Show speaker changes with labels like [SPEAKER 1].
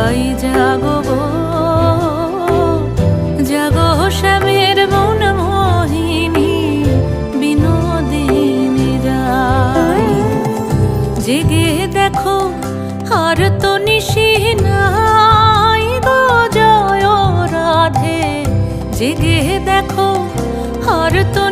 [SPEAKER 1] তাই জাগো গো জাগো শ্যামের মন মোহিনী বিনোদিনী রায়। জেগে দেখো আর তো নিশি নাই গো জয় রাধে। জেগে দেখো আর তো